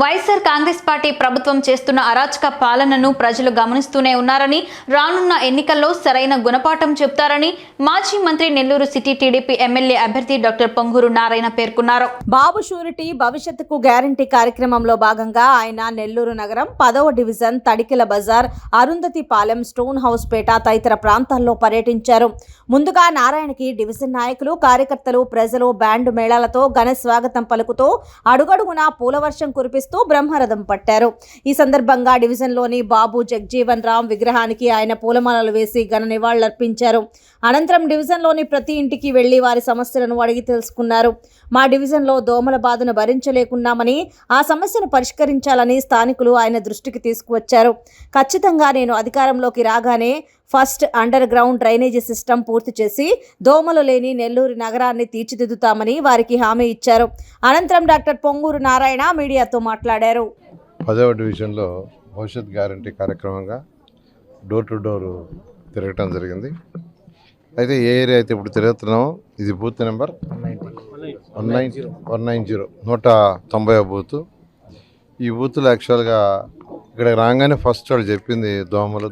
YSR Congress party ప్రభుత్వం చేస్తున్న అరాచక పాలనను ప్రజలు గమనిస్తూనే ఉన్నారని, రానున్న ఎన్నికల్లో సరైన గుణపాఠం చెప్తారని మాజీ మంత్రి నెల్లూరు సిటీ టీడీపీ ఎమ్మెల్యే అభ్యర్థి డాక్టర్ పొంగూరు నారాయణ పేర్కొన్నారు. బాబు షూరిటీ భవిష్యత్తుకు గ్యారంటీ కార్యక్రమంలో భాగంగా ఆయన నెల్లూరు నగరం 10వ డివిజన్ తడికెల బజార్, అరుంధతిపాలెం, స్టోన్ హౌస్ పేట తదితర ప్రాంతాల్లో పర్యటించారు. ముందుగా నారాయణకి డివిజన్ నాయకులు, కార్యకర్తలు, ప్రజలు బ్యాండ్ మేళాలతో ఘన స్వాగతం పలుకుతూ అడుగడుగునా పూలవర్షం కురిపిస్తూ బ్రహ్మరథం పట్టారు. ఈ సందర్భంగా డివిజన్లోని బాబు జగ్జీవన్ రామ్ విగ్రహానికి ఆయన పూలమాలలు వేసి ఘన నివాళులర్పించారు. అనంతరం డివిజన్లోని ప్రతి ఇంటికి వెళ్లి వారి సమస్యలను అడిగి తెలుసుకున్నారు. మా డివిజన్లో దోమల బాధను భరించలేకున్నామని, ఆ సమస్యను పరిష్కరించాలని స్థానికులు ఆయన దృష్టికి తీసుకువచ్చారు. ఖచ్చితంగా నేను అధికారంలోకి రాగానే first under ground drainage system పూర్తి చేసి దోమలు లేని నెల్లూరు నగరాన్ని తీర్చిదిద్దుతామని వారికి హామీ ఇచ్చారు. అనంతరం డాక్టర్ పొంగూరు నారాయణ మీడియాతో మాట్లాడారు. 10వ డివిజన్లో భవిష్యత్ గ్యారంటీ కార్యక్రమంగా డోర్ టు డోర్ తిరగటం జరిగింది. అయితే ఏ ఏరియా అయితే ఇప్పుడు తిరుగుతున్నామో ఇది బూత్ నెంబర్ 190 190 బూత్. ఈ బూత్లో యాక్చువల్గా ఇక్కడ రాగానే ఫస్ట్ వాళ్ళు చెప్పింది దోమలు.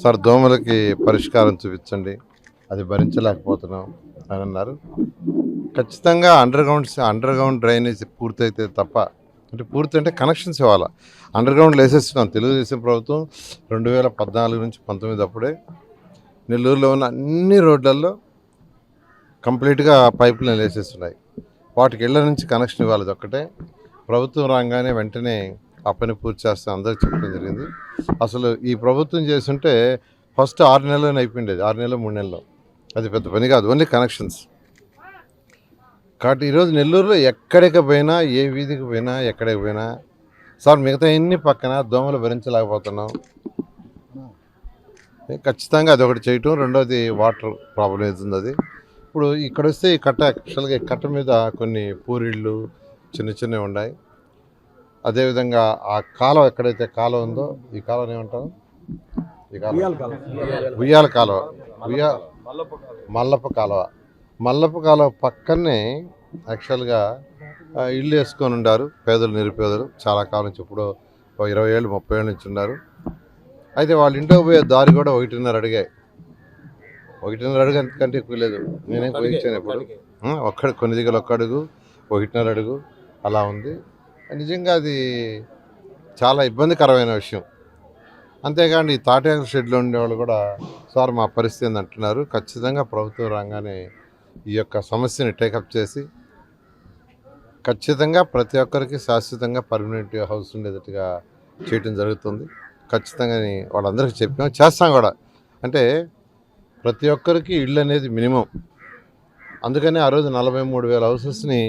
సార్, దోమలకి పరిష్కారం చూపించండి, అది భరించలేకపోతున్నాం అని అన్నారు. ఖచ్చితంగా అండర్ గ్రౌండ్ డ్రైనేజ్ పూర్తయితే తప్ప, అంటే పూర్తి అంటే కనెక్షన్స్ ఇవ్వాలి. అండర్ గ్రౌండ్లో వేసేస్తున్నాం. తెలుగుదేశం ప్రభుత్వం 2014 నుంచి 19 అప్పుడే నెల్లూరులో ఉన్న అన్ని రోడ్లలో కంప్లీట్గా పైప్ లైన్లు వేసేస్తున్నాయి. వాటికి ఇళ్ల నుంచి కనెక్షన్ ఇవ్వాలి. ఒక్కటే ప్రభుత్వం రాగానే వెంటనే ఆ పని పూర్తి చేస్తే అందరికి చెప్పడం జరిగింది. అసలు ఈ ప్రభుత్వం చేస్తుంటే ఫస్ట్ 6 నెలల్లోనే అయిపోయిండేది, 6 నెలలు 3 నెలల్లో. అది పెద్ద పని కాదు, ఓన్లీ కనెక్షన్స్. కాబట్టి ఈరోజు నెల్లూరులో ఎక్కడికి పోయినా, ఏ వీధికి పోయినా, ఎక్కడికి పోయినా సార్ మిగతా ఎన్ని పక్కన దోమలు భరించలేకపోతున్నాం. ఖచ్చితంగా అది ఒకటి చేయటం. రెండోది వాటర్ ప్రాబ్లం అవుతుంది. అది ఇప్పుడు ఇక్కడ వస్తే ఈ కట్ట, యాక్చువల్గా ఈ కట్ట మీద కొన్ని పూరిళ్ళు చిన్నవి ఉన్నాయి. అదేవిధంగా ఆ కాలువ, ఎక్కడైతే కాలువ ఉందో, ఈ కాలువని ఏమంటారు, ఈ కాలువ ఉయ్యాల కాలువ, మల్లప్ప కాలువ పక్కనే యాక్చువల్గా ఇల్లు వేసుకొని ఉన్నారు పేదలు, నిరుపేదలు. చాలా కాలం నుంచి, ఇప్పుడు 20 ఏళ్ళు 30 ఏళ్ళ నుంచి ఉన్నారు. అయితే వాళ్ళ ఇంట్లో పోయే దారి కూడా 1.5 అడిగాయి. 1.5 అడుగు అంతకంటే ఎక్కువ లేదు. నేనేం పోయించాను ఇప్పుడు. కొన్ని దగ్గర 1 అడుగు, 1.5 అడుగు అలా ఉంది. నిజంగా అది చాలా ఇబ్బందికరమైన విషయం. అంతేకాని ఈ తాటాకు షెడ్లో ఉండేవాళ్ళు కూడా సార్ మా పరిస్థితి ఏంది అంటున్నారు. ఖచ్చితంగా ప్రభుత్వం రాగానే ఈ యొక్క సమస్యని టేకప్ చేసి ఖచ్చితంగా ప్రతి ఒక్కరికి శాశ్వతంగా పర్మనెంట్ హౌస్ ఉండేటట్టుగా చేయటం జరుగుతుంది. ఖచ్చితంగా వాళ్ళందరికీ చెప్పాం, చేస్తాం కూడా. అంటే ప్రతి ఒక్కరికి ఇళ్ళు అనేది మినిమం. అందుకని ఆ రోజు 43,000 హౌసెస్ని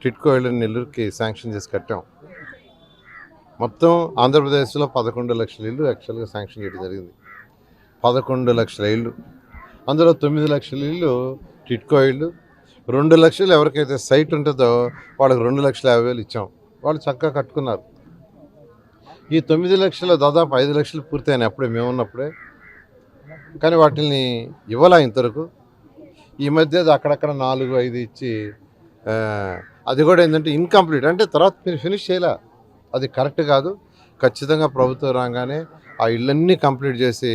టిట్కో ఇళ్ళని నెల్లూరుకి శాంక్షన్ చేసి కట్టాం. మొత్తం ఆంధ్రప్రదేశ్లో 11 లక్షల ఇళ్ళు యాక్చువల్గా శాంక్షన్ చేయడం జరిగింది. 11 లక్షల ఇళ్ళు, అందులో 9 లక్షల ఇళ్ళు టిట్కో ఇళ్ళు. 2 లక్షలు ఎవరికైతే సైట్ ఉంటుందో వాళ్ళకి 2,50,000 ఇచ్చాం. వాళ్ళు చక్కగా కట్టుకున్నారు. ఈ 9 లక్షలు దాదాపు 5 లక్షలు పూర్తయినాయి అప్పుడే, మేము ఉన్నప్పుడే. కానీ వాటిని ఇవ్వాలా ఇంతవరకు. ఈ మధ్య అక్కడక్కడ 4-5 ఇచ్చి, అది కూడా ఏంటంటే ఇన్కంప్లీట్. అంటే తర్వాత మీరు ఫినిష్ చేయాల, అది కరెక్ట్ కాదు. ఖచ్చితంగా ప్రభుత్వం రాగానే ఆ ఇళ్ళన్నీ కంప్లీట్ చేసి,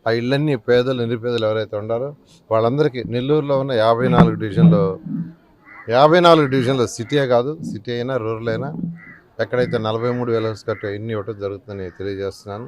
ఆ ఇళ్ళన్నీ పేదలు, నిరుపేదలు ఎవరైతే ఉన్నారో వాళ్ళందరికీ నెల్లూరులో ఉన్న 54 డివిజన్లో సిటీయే కాదు, సిటీ అయినా రూరల్ అయినా ఎక్కడైతే 43,000 హౌస్ కట్టే ఇన్ని ఇవ్వటం జరుగుతుందని తెలియజేస్తున్నాను.